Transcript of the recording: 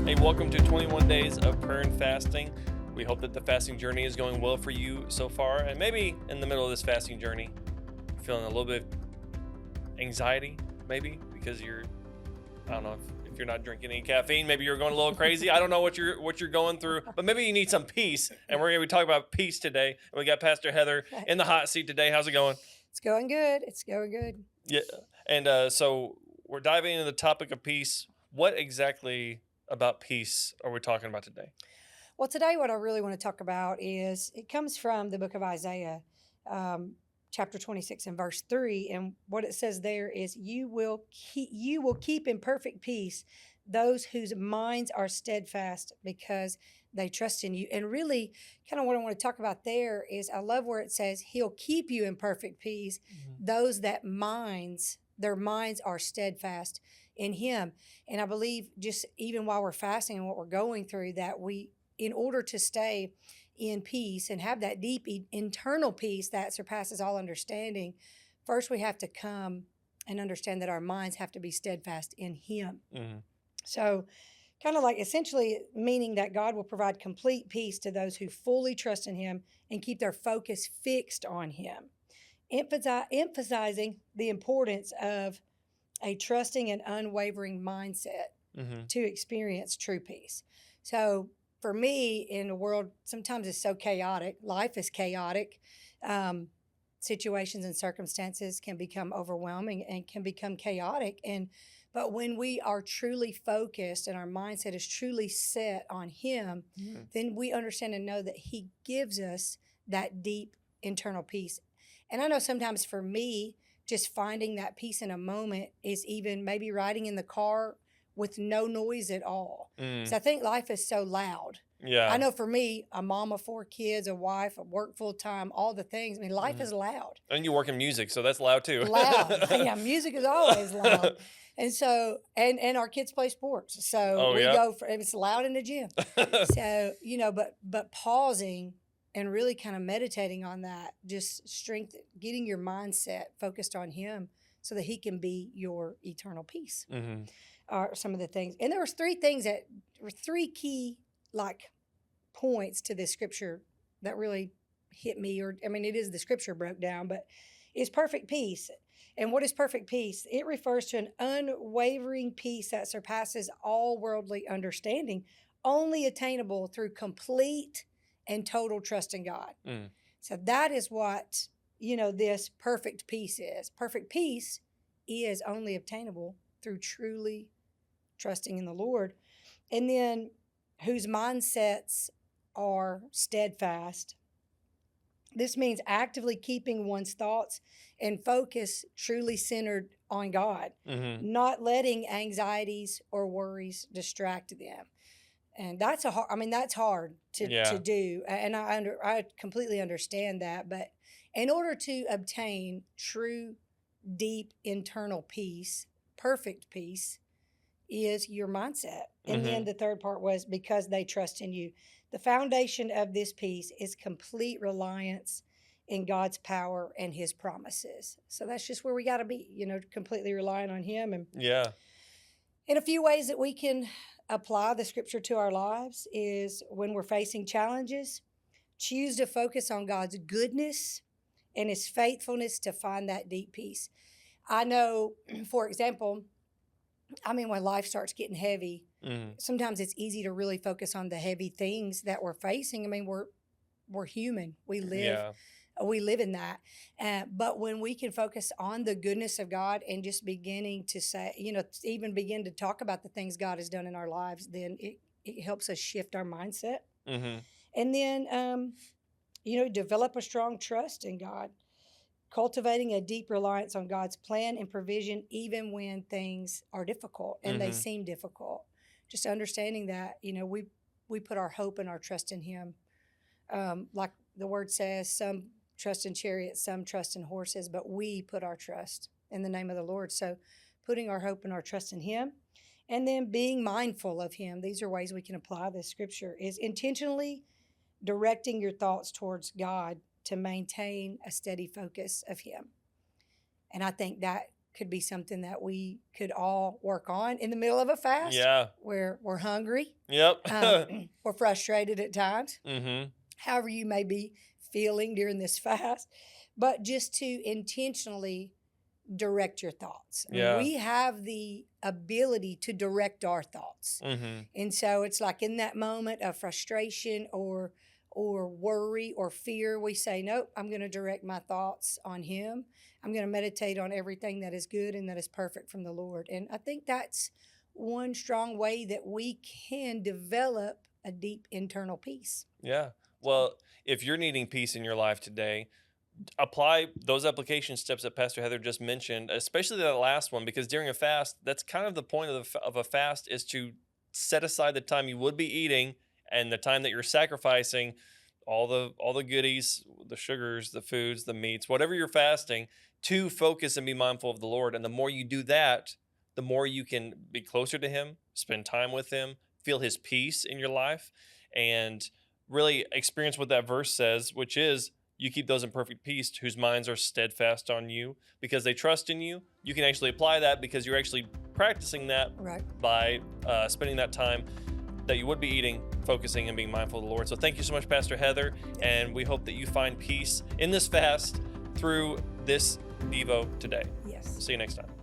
Hey, welcome to 21 Days of Prayer and Fasting. We hope that the fasting journey is going well for you so far. And maybe in the middle of this fasting journey, you're feeling a little bit of anxiety, maybe, because I don't know, if you're not drinking any caffeine, maybe you're going a little crazy. I don't know what you're going through, but maybe you need some peace. And we're going to be talking about peace today. And we got Pastor Heather in the hot seat today. How's it going? It's going good. It's going good. Yeah. And so we're diving into the topic of peace. What exactly about peace are we talking about today? Well, today, what I really want to talk about is it comes from the book of Isaiah, chapter 26 and verse 3. And what it says there is, you will keep in perfect peace those whose minds are steadfast because they trust in you. And really, kind of what I want to talk about there is I love where it says, he'll keep you in perfect peace, those that their minds are steadfast in him. And I believe just even while we're fasting and what we're going through, that in order to stay in peace and have that deep internal peace that surpasses all understanding, first we have to come and understand that our minds have to be steadfast in him. Mm-hmm. So kind of like essentially meaning that God will provide complete peace to those who fully trust in him and keep their focus fixed on him, emphasizing the importance of a trusting and unwavering mindset to experience true peace. So for me, in the world, sometimes it's so chaotic. Life is chaotic. Situations and circumstances can become overwhelming and can become chaotic. But when we are truly focused and our mindset is truly set on him, then we understand and know that he gives us that deep internal peace. And I know sometimes for me, just finding that peace in a moment is even maybe riding in the car with no noise at all. So I think life is so loud. Yeah. I know for me, a mom of 4 kids, a wife, a work full time, all the things. I mean, life is loud. And you work in music, so that's loud too. Loud. Yeah, music is always loud. And so, and our kids play sports. So it's loud in the gym. So, but pausing and really kind of meditating on that, just getting your mindset focused on him so that he can be your eternal peace. Are some of the things. And there was 3 key points to this scripture that really hit me. It is the scripture broke down, but it's perfect peace. And what is perfect peace? It refers to an unwavering peace that surpasses all worldly understanding, only attainable through complete and total trust in God. So that is what, this perfect peace is. Perfect peace is only obtainable through truly trusting in the Lord. And then whose mindsets are steadfast. This means actively keeping one's thoughts and focus truly centered on God, not letting anxieties or worries distract them. And that's hard to do. And I completely understand that. But in order to obtain true, deep internal peace, perfect peace, is your mindset. And then the third part was because they trust in you. The foundation of this peace is complete reliance in God's power and his promises. So that's just where we got to be, completely relying on him. And in a few ways that we can apply the scripture to our lives is when we're facing challenges, choose to focus on God's goodness and his faithfulness to find that deep peace. I know, for example, when life starts getting heavy, sometimes it's easy to really focus on the heavy things that we're facing. We're human. We live in that. But when we can focus on the goodness of God and just beginning to say, even begin to talk about the things God has done in our lives, then it helps us shift our mindset. And then, develop a strong trust in God. Cultivating a deep reliance on God's plan and provision, even when things are difficult and they seem difficult. Just understanding that, we put our hope and our trust in him. Like the word says, some trust in chariots, some trust in horses, but we put our trust in the name of the Lord. So putting our hope and our trust in him, and then being mindful of him. These are ways we can apply this scripture, is intentionally directing your thoughts towards God to maintain a steady focus of him. And I think that could be something that we could all work on in the middle of a fast. Yeah. Where we're hungry. Yep. We're frustrated at times. Mm-hmm. However you may be feeling during this fast, but just to intentionally direct your thoughts. Yeah. We have the ability to direct our thoughts. Mm-hmm. And so it's like in that moment of frustration or worry or fear, we say, nope, I'm going to direct my thoughts on him. I'm going to meditate on everything that is good and that is perfect from the Lord. And I think that's one strong way that we can develop a deep internal peace. Yeah. Well, if you're needing peace in your life today, apply those application steps that Pastor Heather just mentioned, especially that last one, because during a fast, that's kind of the point of a fast, is to set aside the time you would be eating and the time that you're sacrificing all the goodies, the sugars, the foods, the meats, whatever you're fasting, to focus and be mindful of the Lord. And the more you do that, the more you can be closer to him, spend time with him, feel his peace in your life, and really experience what that verse says, which is, you keep those in perfect peace whose minds are steadfast on you because they trust in you. You can actually apply that because you're actually practicing that by spending that time that you would be eating, focusing and being mindful of the Lord. So thank you so much, Pastor Heather. And we hope that you find peace in this fast through this Devo today. Yes. See you next time.